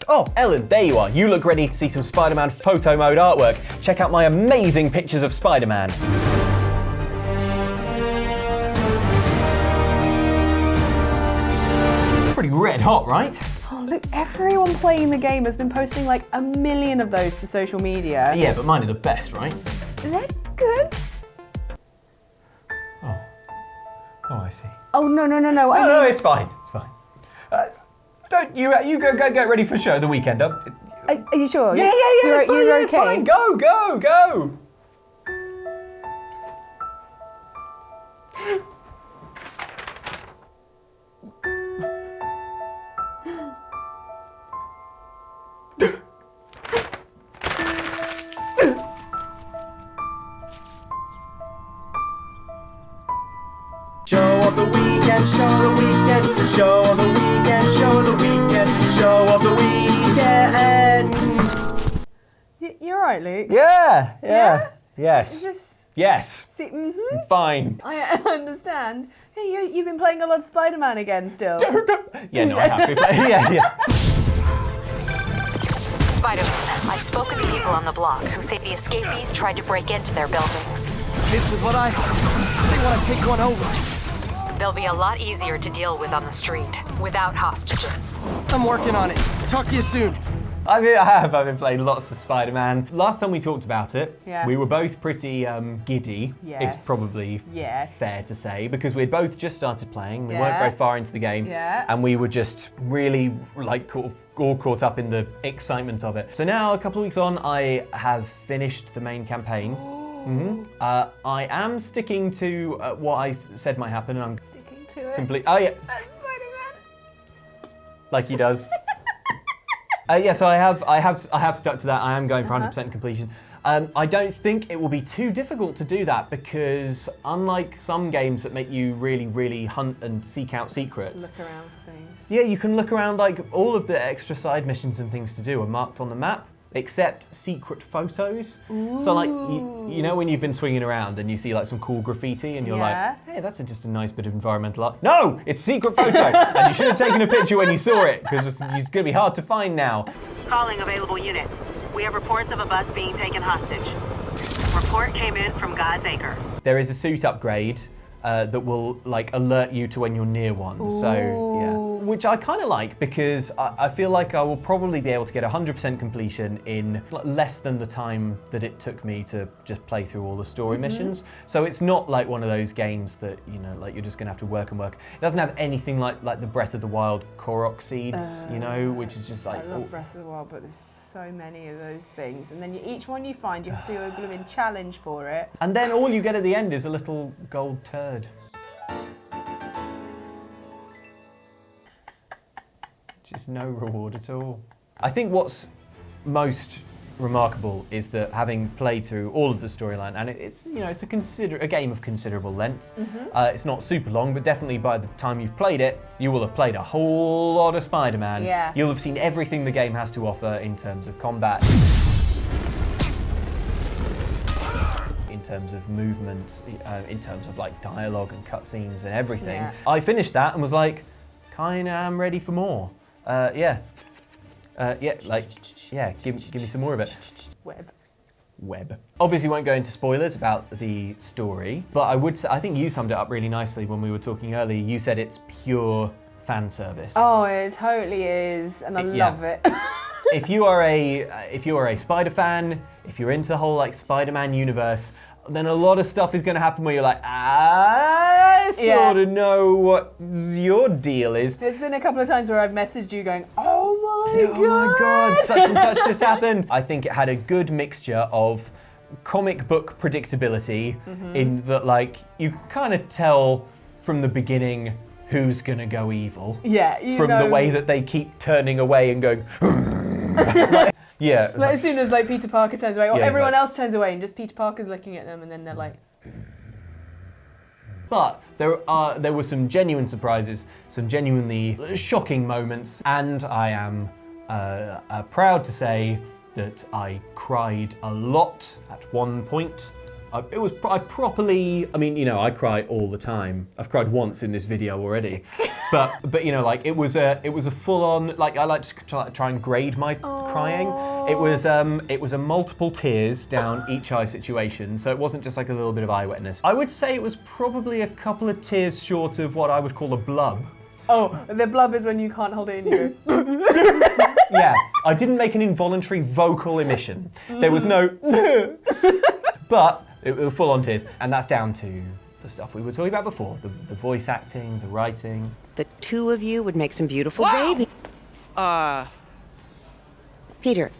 Oh, Ellen, there you are. You look ready to see some Spider-Man photo mode artwork. Check out my amazing pictures of Spider-Man. Pretty red hot, right? Oh, look, everyone playing the game has been posting like a million of those to social media. Yeah, but mine are the best, right? They're good. Oh, I see. Oh, no. No, it's fine. It's fine. Don't you go get ready for show the weekend up. Are you sure? Yeah. You're okay? It's fine. Go. Show of the weekend, show of the weekend, show of the weekend, show of the weekend, show of the weekend. You're right, Luke. Yeah. Yeah? Yes. Just Yes. see. I'm fine. I understand. Hey, you've been playing a lot of Spider-Man again still. Yeah, no, I have been playing. Yeah. Spider-Man, I've spoken to people on the block who say the escapees tried to break into their buildings. This is what they want to take one over. They'll be a lot easier to deal with on the street, without hostages. I'm working on it. Talk to you soon. I've been playing lots of Spider-Man. Last time we talked about it, Yeah. we were both pretty giddy. Yes. It's probably fair to say, because we'd both just started playing. We weren't Yeah. very far into the game, Yeah. and we were just really all caught up in the excitement of it. So now, a couple of weeks on, I have finished the main campaign. I am sticking to what I said might happen, and I'm Sticking to it. complete. Oh yeah, Spider-Man. like he does. So I have stuck to that. I am going for 100% completion. I don't think it will be too difficult to do that, because unlike some games that make you really, really hunt and seek out secrets, Look around for things. yeah, you can look around. Like, all of the extra side missions and things to do are marked on the map, except secret photos. So like, you know when you've been swinging around and you see like some cool graffiti and you're Yeah. like, hey, that's just a nice bit of environmental art. No, it's a secret photo. And you should have taken a picture when you saw it, because it's going to be hard to find now. Calling available unit. We have reports of a bus being taken hostage. Report came in from God's Acre. There is a suit upgrade that will like alert you to when you're near one. So yeah, which I kind of like, because I feel like I will probably be able to get 100% completion in less than the time that it took me to just play through all the story missions. So it's not like one of those games that, you know, like you're just gonna have to work and work. It doesn't have anything like the Breath of the Wild Korok seeds, you know, which is just like. I love Breath of the Wild, but there's so many of those things, and then each one you find, you have to do a blooming challenge for it. And then all you get at the end is a little gold turd. Just no reward at all. I think what's most remarkable is that, having played through all of the storyline, and it's a game of considerable length. It's not super long, but definitely by the time you've played it, you will have played a whole lot of Spider-Man. Yeah. You'll have seen everything the game has to offer in terms of combat, in terms of movement, in terms of like dialogue and cutscenes and everything. Yeah. I finished that and was like, kinda am ready for more. Give me some more of it. Web. Obviously won't go into spoilers about the story, but I would say, I think you summed it up really nicely when we were talking earlier. You said it's pure fan service. Oh, it totally is, and I love it. If you are a Spider fan, if you're into the whole like Spider-Man universe, then a lot of stuff is going to happen where you're like, I sort of know what your deal is. There's been a couple of times where I've messaged you going, oh my God, such and such just happened. I think it had a good mixture of comic book predictability, in that like you can kind of tell from the beginning who's going to go evil. Yeah, from the way that they keep turning away and going. Yeah. Like, as soon as like Peter Parker turns away, or Yeah, everyone exactly. else turns away, and just Peter Parker's looking at them, and then they're like. But there were some genuine surprises, some genuinely shocking moments, and I am proud to say that I cried a lot at one point I properly, I mean, you know, I cry all the time. I've cried once in this video already. but you know, like it was a full on, like I like to try and grade my crying. It was a multiple tears down each eye situation. So it wasn't just like a little bit of eye wetness. I would say it was probably a couple of tears short of what I would call a blub. Oh, the blub is when you can't hold it in you. Yeah, I didn't make an involuntary vocal emission. There was no, but it was full on tears. And that's down to the stuff we were talking about before, the voice acting, the writing. The two of you would make some beautiful baby. Peter,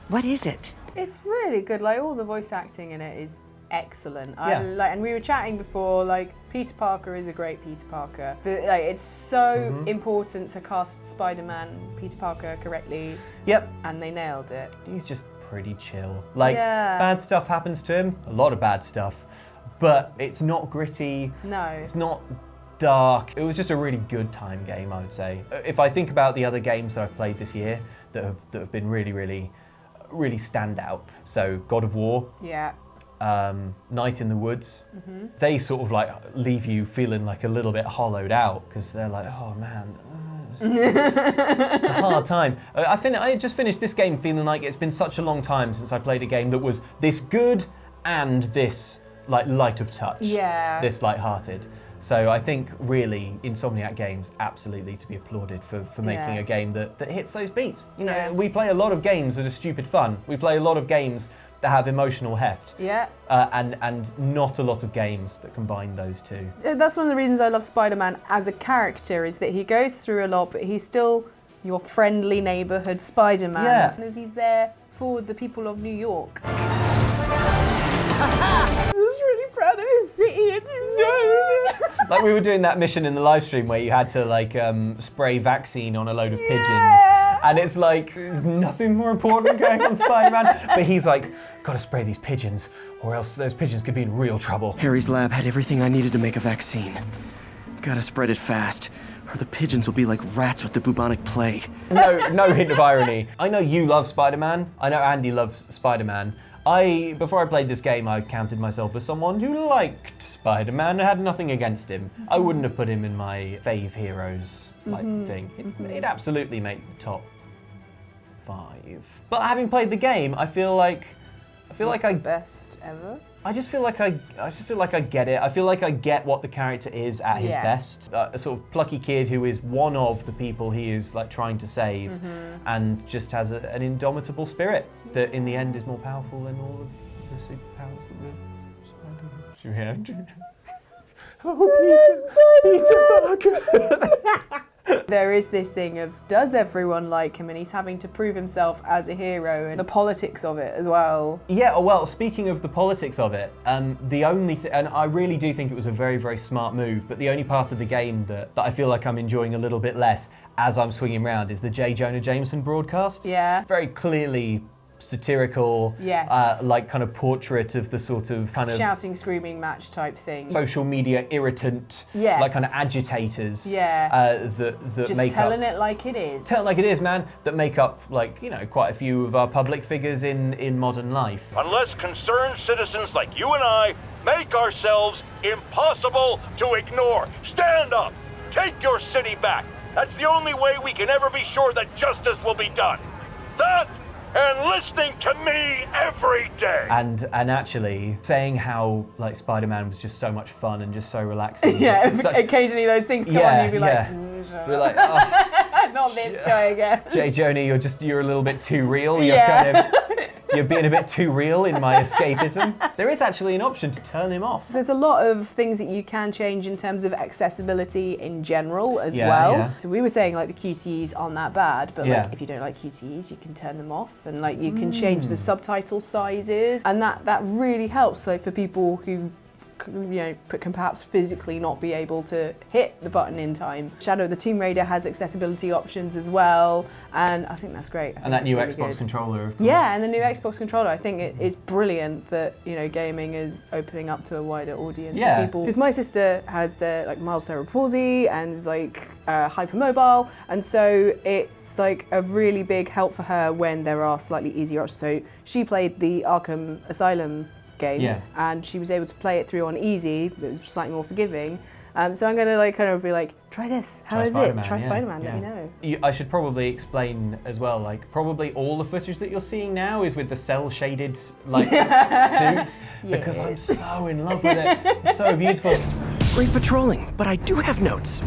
what is it? It's really good. Like all the voice acting in it is excellent. Yeah. And we were chatting before. Like Peter Parker is a great Peter Parker. It's so important to cast Spider-Man Peter Parker correctly. Yep. And they nailed it. He's just pretty chill. Like, bad stuff happens to him, a lot of bad stuff, but it's not gritty. No. It's not dark. It was just a really good time game, I would say. If I think about the other games that I've played this year that have been really, really, really stand out. So God of War. Yeah. Night in the Woods, they sort of like leave you feeling like a little bit hollowed out because they're like, oh man, it's a hard time. I just finished this game feeling like it's been such a long time since I played a game that was this good and this like light of touch, this light-hearted. So I think really Insomniac Games absolutely to be applauded for making a game that hits those beats. You know, we play a lot of games that are stupid fun. We play a lot of games that have emotional heft. Yeah. And not a lot of games that combine those two. That's one of the reasons I love Spider-Man as a character, is that he goes through a lot, but he's still your friendly neighborhood Spider-Man. Yeah. And as he's there for the people of New York. I was really proud of his city and his Like we were doing that mission in the live stream where you had to like spray vaccine on a load of pigeons. And it's like, there's nothing more important going on Spider-Man. But he's like, gotta spray these pigeons, or else those pigeons could be in real trouble. Harry's lab had everything I needed to make a vaccine. Gotta spread it fast, or the pigeons will be like rats with the bubonic plague. No hint of irony. I know you love Spider-Man. I know Andy loves Spider-Man. Before I played this game, I counted myself as someone who liked Spider-Man and had nothing against him. I wouldn't have put him in my fave heroes like thing. It absolutely made the top 5. But having played the game, I feel like the best ever. I just feel like I get it. I feel like I get what the character is at his best. A sort of plucky kid who is one of the people he is like trying to save, and just has an indomitable spirit that in the end is more powerful than all of the superpowers that the Spider-Man. Oh, Peter Parker. There is this thing of, does everyone like him? And he's having to prove himself as a hero, and the politics of it as well. Yeah, well, speaking of the politics of it, the only and I really do think it was a very, very smart move, but the only part of the game that I feel like I'm enjoying a little bit less as I'm swinging around is the J. Jonah Jameson broadcasts. Yeah. Very clearly satirical, like kind of portrait of the sort of kind of shouting, screaming match type thing. Social media irritant, like kind of agitators. That just make telling up, it like it is. Tell it like it is, man. That make up like, you know, quite a few of our public figures in modern life. Unless concerned citizens like you and I make ourselves impossible to ignore. Stand up. Take your city back. That's the only way we can ever be sure that justice will be done. That and listening to me every day. And actually saying how like Spider-Man was just so much fun and just so relaxing. Occasionally those things come on, you'd be like, we're like, oh, not this guy again. J. Jonah, you're a little bit too real. You're being a bit too real in my escapism. There is actually an option to turn him off. There's a lot of things that you can change in terms of accessibility in general as well. Yeah. So we were saying like the QTEs aren't that bad, but Yeah. like if you don't like QTEs, you can turn them off, and like you can change the subtitle sizes, and that really helps. So for people who can perhaps physically not be able to hit the button in time. Shadow the Tomb Raider has accessibility options as well, and I think that's great. And that new Xbox controller, of course. Yeah, and the new Xbox controller. I think it is brilliant that gaming is opening up to a wider audience of people. Because my sister has like mild cerebral palsy and is like hypermobile, and so it's like a really big help for her when there are slightly easier options. So she played the Arkham Asylum game, and she was able to play it through on easy. It was slightly more forgiving. So I'm gonna be like, try this. How is it? Try Spider-Man. Let me know. I should probably explain as well. Like, probably all the footage that you're seeing now is with the cell-shaded suit, because I'm so in love with it. It's so beautiful. Great patrolling, but I do have notes.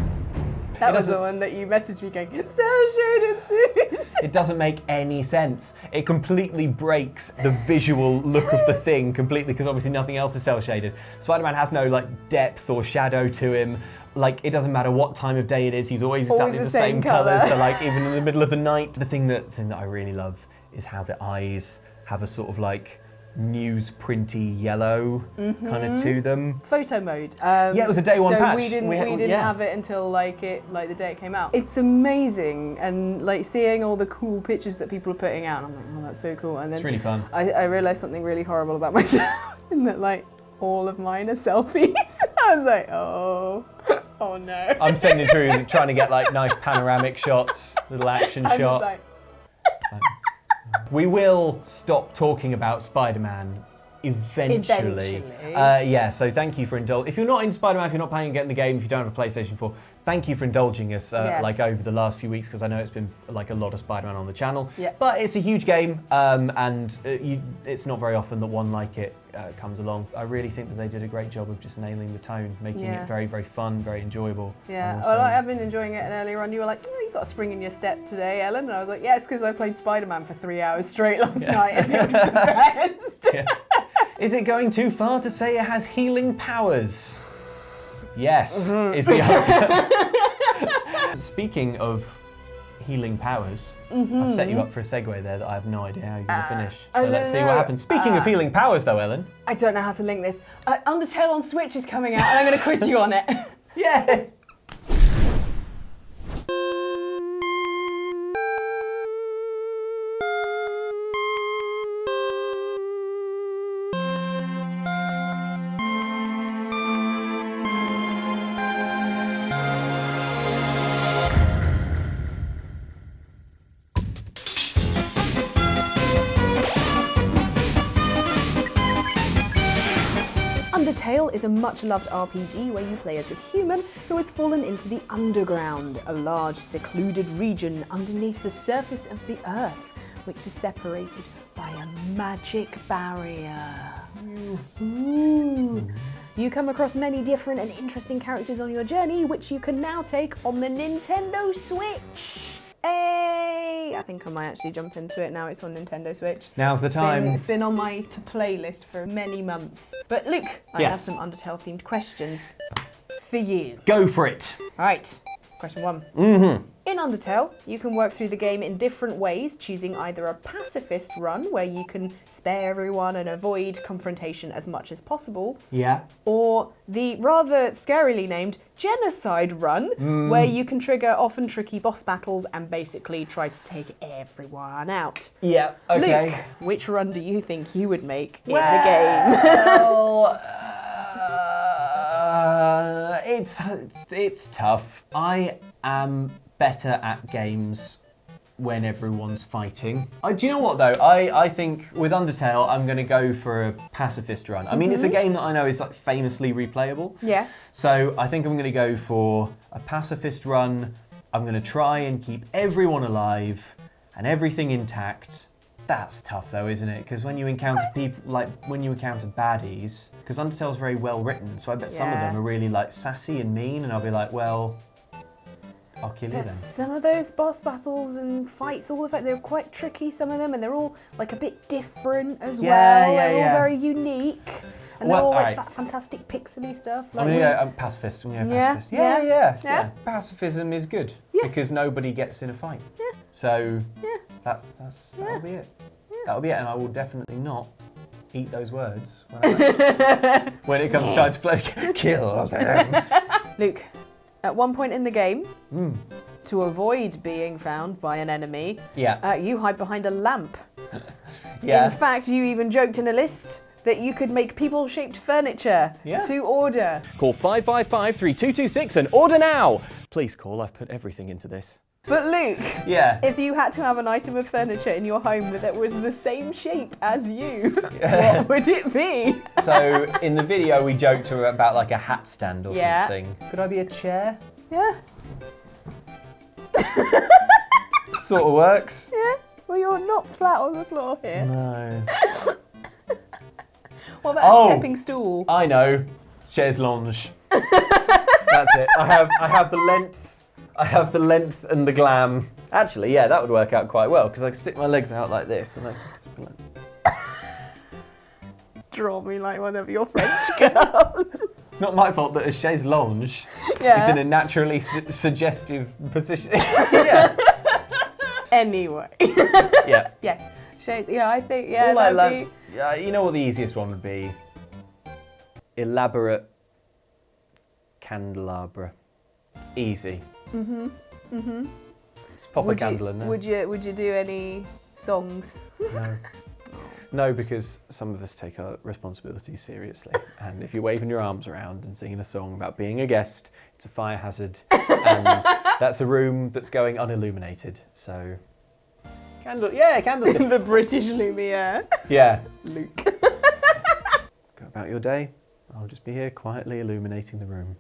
That was the one that you messaged me going, cell-shaded suit. It doesn't make any sense. It completely breaks the visual look of the thing completely, because obviously nothing else is cell-shaded. Spider-Man has no depth or shadow to him. Like, it doesn't matter what time of day it is, he's always exactly the same colours. So even in the middle of the night. The thing that I really love is how the eyes have a sort of newsprinty yellow kind of to them. Photo mode. It was a day one patch. We didn't have it until the day it came out. It's amazing, and seeing all the cool pictures that people are putting out. I'm like, oh, that's so cool. And then it's really fun. I realised something really horrible about myself, in that all of mine are selfies. I was like, oh no. I'm sending through trying to get nice panoramic shots, little action shot. We will stop talking about Spider-Man eventually. So thank you for indulging. If you're not into Spider-Man, if you're not planning on getting the game, if you don't have a PlayStation 4, thank you for indulging us over the last few weeks, because I know it's been a lot of Spider-Man on the channel. Yeah. But it's a huge game, and it's not very often that one like it comes along. I really think that they did a great job of just nailing the tone, making it very, very fun, very enjoyable. Yeah, I've been enjoying it, and earlier on you were like, you got a spring in your step today, Ellen, and I was like, yeah, it's because I played Spider-Man for 3 hours straight last night, and it was the best. Yeah. Is it going too far to say it has healing powers? Yes, is the answer. Speaking of healing powers, I've set you up for a segue there that I have no idea how you're going to finish. So let's see what happens. Speaking of healing powers though, Ellen. I don't know how to link this. Undertale on Switch is coming out, and I'm going to quiz you on it. Yeah! Undertale is a much-loved RPG where you play as a human who has fallen into the underground, a large, secluded region underneath the surface of the Earth, which is separated by a magic barrier. Ooh. You come across many different and interesting characters on your journey, which you can now take on the Nintendo Switch. Hey! I think I might actually jump into it now it's on Nintendo Switch. Now's the time. It's been on my to-play list for many months. But Luke, I have some Undertale-themed questions for you. Go for it. All right, question 1. In Undertale, you can work through the game in different ways, choosing either a pacifist run, where you can spare everyone and avoid confrontation as much as possible, or the rather scarily named genocide run, where you can trigger often tricky boss battles and basically try to take everyone out. Yeah, okay. Luke, which run do you think you would make in the game? It's tough. I am better at games when everyone's fighting. Do you know what though? I think with Undertale, I'm going to go for a pacifist run. I mean, it's a game that I know is famously replayable. Yes. So I think I'm going to go for a pacifist run. I'm going to try and keep everyone alive and everything intact. That's tough though, isn't it? Because when you encounter people, when you encounter baddies, because Undertale's very well written, so I bet some of them are really sassy and mean, and I'll be like, well, I'll kill you then. Some of those boss battles and fights, they're quite tricky, some of them, and they're all a bit different as well. They're all very unique. And they're all that fantastic pixely stuff. I'm going to go pacifist. Yeah. Pacifism is good because nobody gets in a fight. So that'll be it. That'll be it, and I will definitely not eat those words when it comes time to play. Kill them. Luke, at one point in the game, to avoid being found by an enemy, you hide behind a lamp. In fact, you even joked in a list that you could make people-shaped furniture to order. Call 555-3226 and order now. Please call, I've put everything into this. But Luke, if you had to have an item of furniture in your home that was the same shape as you, what would it be? So in the video we joked about like a hat stand or something. Could I be a chair? Yeah. Sort of works. Yeah. Well, you're not flat on the floor here. No. What about a stepping stool? I know. Chaise lounge. That's it. I have the length. I have the length and the glam. Actually, yeah, that would work out quite well because I could stick my legs out like this and I could be like... Draw me like one of your French girls. It's not my fault that a chaise lounge is in a naturally suggestive position. Anyway. Yeah. Chaise. Yeah, I think you know what the easiest one would be? Elaborate candelabra. Easy. Just pop a candle in there. Would you do any songs? No. No, because some of us take our responsibilities seriously. And if you're waving your arms around and singing a song about being a guest, it's a fire hazard. And that's a room that's going unilluminated. So, candles. The British Lumiere. Yeah. Luke. Go about your day. I'll just be here quietly illuminating the room.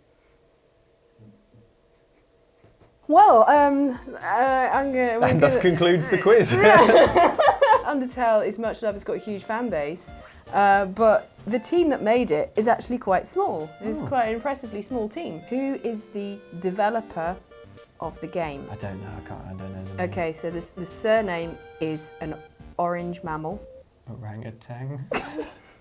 Well, And thus concludes the quiz. Undertale is much loved, it's got a huge fan base, but the team that made it is actually quite small. It's quite an impressively small team. Who is the developer of the game? I don't know, I don't know the name. Okay, so the surname is an orange mammal. Orangutan.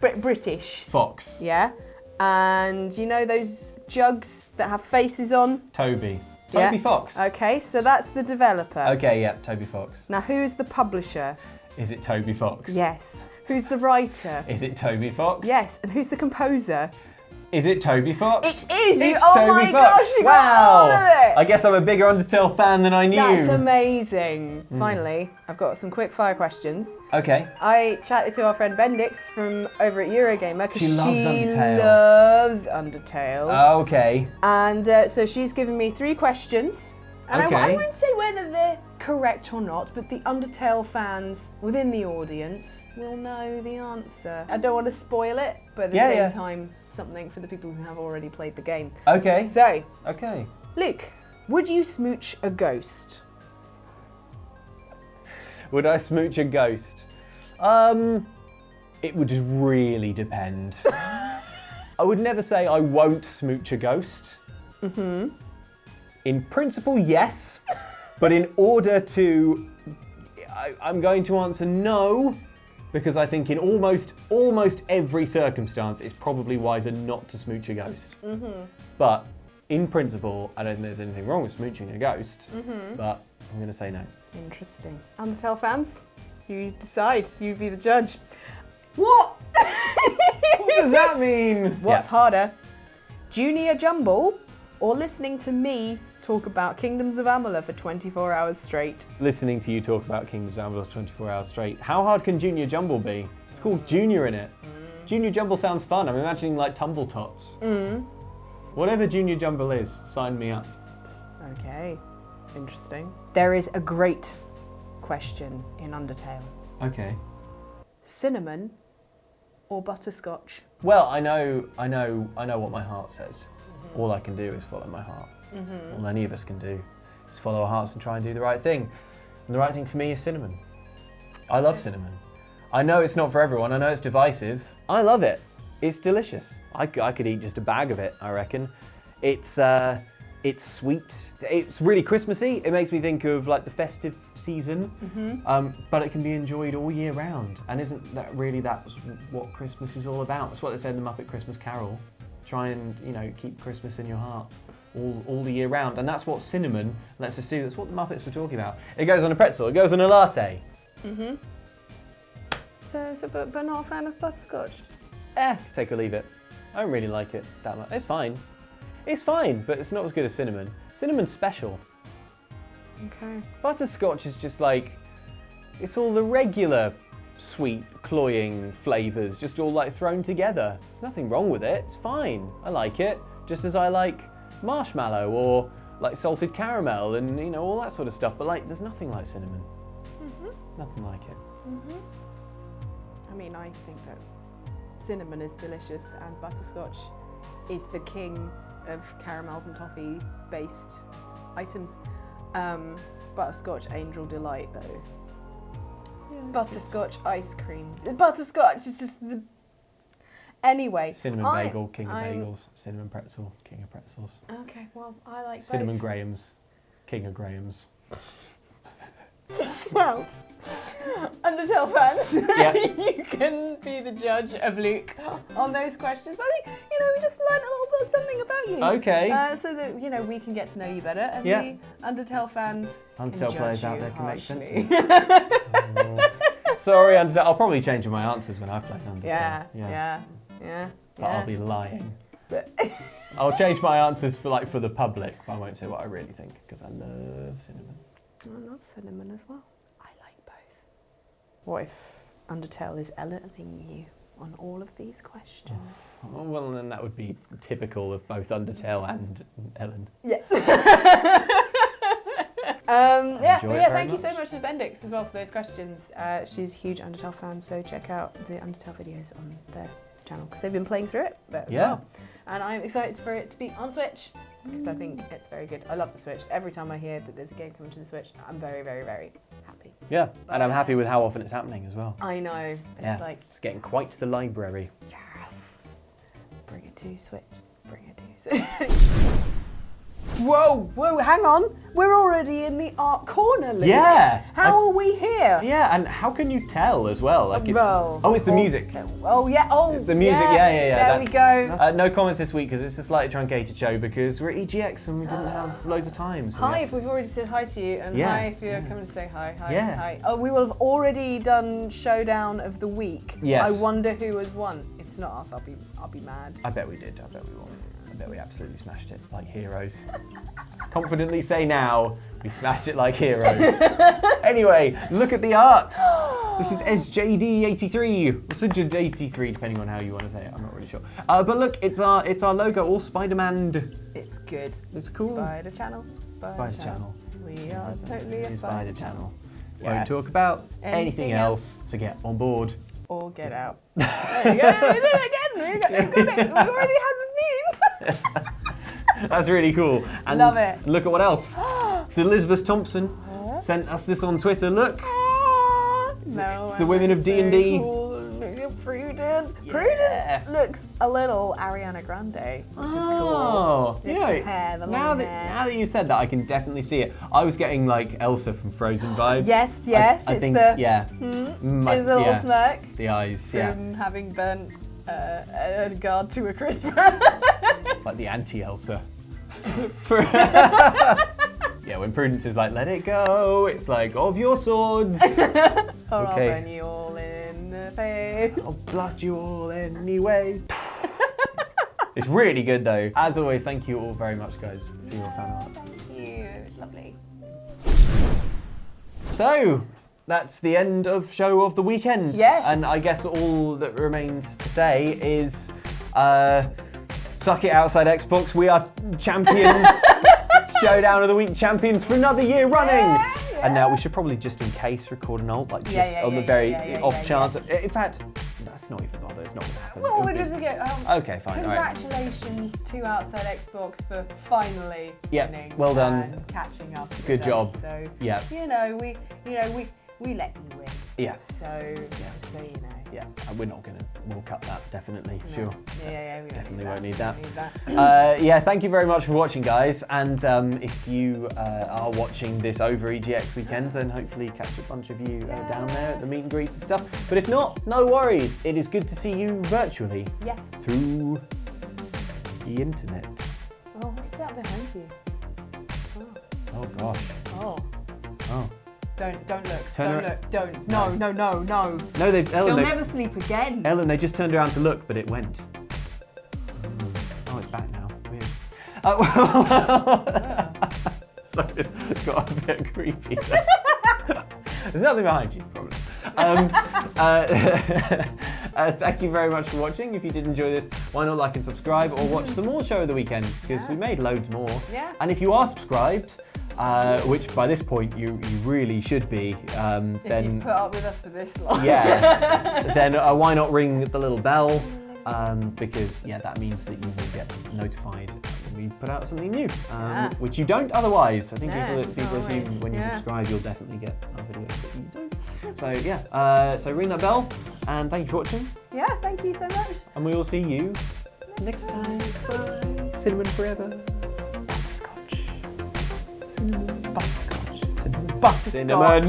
British. Fox. Yeah. And you know those jugs that have faces on? Toby. Toby Fox. Okay, so that's the developer. Okay, yeah, Toby Fox. Now, who's the publisher? Is it Toby Fox? Yes. Who's the writer? Is it Toby Fox? Yes. And who's the composer? Is it Toby Fox? It is! It's oh Toby my Fox. gosh, you Wow! got it! I guess I'm a bigger Undertale fan than I knew. That's amazing. Finally, I've got some quick fire questions. Okay. I chatted to our friend Bendix from over at Eurogamer because She loves Undertale. loves Undertale. Okay. And so she's given me 3 questions. And Okay. I won't say whether they're correct or not, but the Undertale fans within the audience will know the answer. I don't want to spoil it, but at the same time, something for the people who have already played the game. Okay. So, Okay. Luke, would you smooch a ghost? Would I smooch a ghost? It would just really depend. I would never say I won't smooch a ghost. In principle, yes. But in order to... I'm going to answer no, because I think in almost every circumstance, it's probably wiser not to smooch a ghost. But in principle, I don't think there's anything wrong with smooching a ghost, but I'm going to say no. Interesting. Undertale fans, you decide. You be the judge. What? What does that mean? What's harder? Junior Jumble or listening to me talk about Kingdoms of Amalur for 24 hours straight? Listening to you talk about Kingdoms of Amalur 24 hours straight. How hard can Junior Jumble be? It's called Junior in it. Junior Jumble sounds fun. I'm imagining like Tumble Tots. Whatever Junior Jumble is, sign me up. Okay, interesting. There is a great question in Undertale. Okay. Cinnamon or butterscotch? Well, I know what my heart says. All I can do is follow my heart. All any of us can do is follow our hearts and try and do the right thing. And the right thing for me is cinnamon. I love cinnamon. I know it's not for everyone. I know it's divisive. I love it. It's delicious. I could eat just a bag of it, I reckon. It's sweet. It's really Christmassy. It makes me think of like the festive season, but it can be enjoyed all year round. And isn't that really that's what Christmas is all about? That's what they said in the Muppet Christmas Carol. Try and keep Christmas in your heart all the year round. And that's what cinnamon lets us do. That's what the Muppets were talking about. It goes on a pretzel. It goes on a latte. But not a fan of butterscotch. Take or leave it. I don't really like it that much. It's fine. It's fine, but it's not as good as cinnamon. Cinnamon's special. Okay. Butterscotch is just like, it's all the regular sweet, cloying flavours, just all like thrown together. There's nothing wrong with it. It's fine. I like it. Just as I like marshmallow or like salted caramel and, you know, all that sort of stuff. But like, there's nothing like cinnamon. Nothing like it. I mean, I think that cinnamon is delicious and butterscotch is the king of caramels and toffee based items. Butterscotch angel delight though. Yeah, butterscotch ice cream. Butterscotch is just the... Anyway. Cinnamon bagel, king of bagels. Cinnamon pretzel, king of pretzels. Okay, well, I like Cinnamon both. Grahams, king of Grahams. Well, Undertale fans, Yeah. you can be the judge of Luke on those questions. But I think, you know, we just learned a little bit of something about you. Okay. So that, you know, we can get to know you better and Yeah. the Undertale fans Undertale players out there can make sense of harshly. it. Sorry, Undertale. I'll probably change my answers when I've played Undertale. Yeah. But I'll be lying. But I'll change my answers for the public, but I won't say what I really think because I love cinnamon. I love cinnamon as well. I like both. What if Undertale is elevating you on all of these questions? Oh, well, then that would be typical of both Undertale and Ellen. Yeah. Enjoy it very thank you so much. much to Bendix as well for those questions. She's a huge Undertale fan, so check out the Undertale videos on their channel because they've been playing through it as well. And I'm excited for it to be on Switch because I think it's very good. I love the Switch. Every time I hear that there's a game coming to the Switch, I'm very, very, very happy. Yeah, and I'm happy with how often it's happening as well. I know. It's like, it's getting quite the library. yes, bring it to Switch. Bring it to Switch. Whoa, hang on. We're already in the art corner, Luke. Yeah. How are we here? Yeah, and how can you tell as well? Like it's the music. Oh, yeah. Oh, The music, yeah. There we go. No comments this week because it's a slightly truncated show because we're at EGX and we didn't have loads of time. So Hi, if we've already said hi to you, and Yeah, hi if you're coming to say hi. Hi, Yeah. hi. Oh, we will have already done Showdown of the Week. Yes. I wonder who has won. If it's not us, I'll be mad. I bet we did. I bet we won. I bet we absolutely smashed it like heroes. Confidently say now, we smashed it like heroes. Anyway, look at the art. This is SJD83, or SJD83, depending on how you want to say it. I'm not really sure. But look, it's our logo, all Spider-Man. It's good. It's cool. Spider Channel. Spider Channel. We are totally a Spider Channel. Won't Yes. talk about Anything anything else, so get on board. Or get out. There you go. We did it again. We got it. We already had the meme. That's really cool. And Love it. Look at what else. So Elizabeth Thompson sent us this on Twitter. Look. It's the women of D&D. Prudence. Yeah. Prudence looks a little Ariana Grande, which is cool. Oh, It's you know, the hair, the now long that hair. now that you said that, I can definitely see it. I was getting like Elsa from Frozen vibes. Yes, I it's think, the yeah. his little yeah. smirk The eyes, yeah. from having burnt a guard to a crisp. It's like the anti-Elsa. Yeah, when Prudence is like, let it go, it's like, of your swords. Or I'll Okay. burn you all in the face. I'll blast you all anyway. It's really good though. As always, thank you all very much, guys, for your fan art. Thank you. It's lovely. So, that's the end of Show of the Weekend. Yes. And I guess all that remains to say is, suck it outside Xbox. We are champions. Showdown of the Week champions for another year running. Yeah. And now we should probably just in case record an alt, like just on the very off chance. In fact, that's not even bother. It's not going to happen. Well, It'll we're be- just going Okay, fine. All right. Congratulations to Outside Xbox for finally Yeah, winning. well done. And catching up. with Good us. job. So Yeah. we let you win. Yeah. So just so you know. Yeah, and we'll cut that, definitely, sure. Yeah, we Definitely won't need that. Need that. Yeah, thank you very much for watching, guys. And if you are watching this over EGX weekend, then hopefully catch a bunch of you down there at the meet and greet and stuff. But if not, no worries. It is good to see you virtually Yes. through the internet. Oh, what's that behind you? Oh gosh. Oh. Oh. Don't look. Turn Don't ar- look. Don't. No. No, Ellen, They'll never sleep again. Ellen, they just turned around to look, but it went. Oh, it's back now. Weird. Sorry, it got a bit creepy there. There's nothing behind you, probably. Thank you very much for watching. If you did enjoy this, why not like and subscribe or watch some more Show of the Weekend, because we made loads more. Yeah. And if you are subscribed, which by this point you really should be, then if you've put up with us for this long. yeah, then why not ring the little bell? Because that means that you will get notified when we put out something new, which you don't otherwise. I think people assume when you subscribe you'll definitely get our videos, but you don't. So so ring that bell, and thank you for watching. Yeah, thank you so much. And we will see you next time. Bye. Cinnamon forever. Butterscotch. Butterscotch. Butterscotch.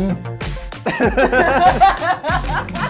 Cinnamon.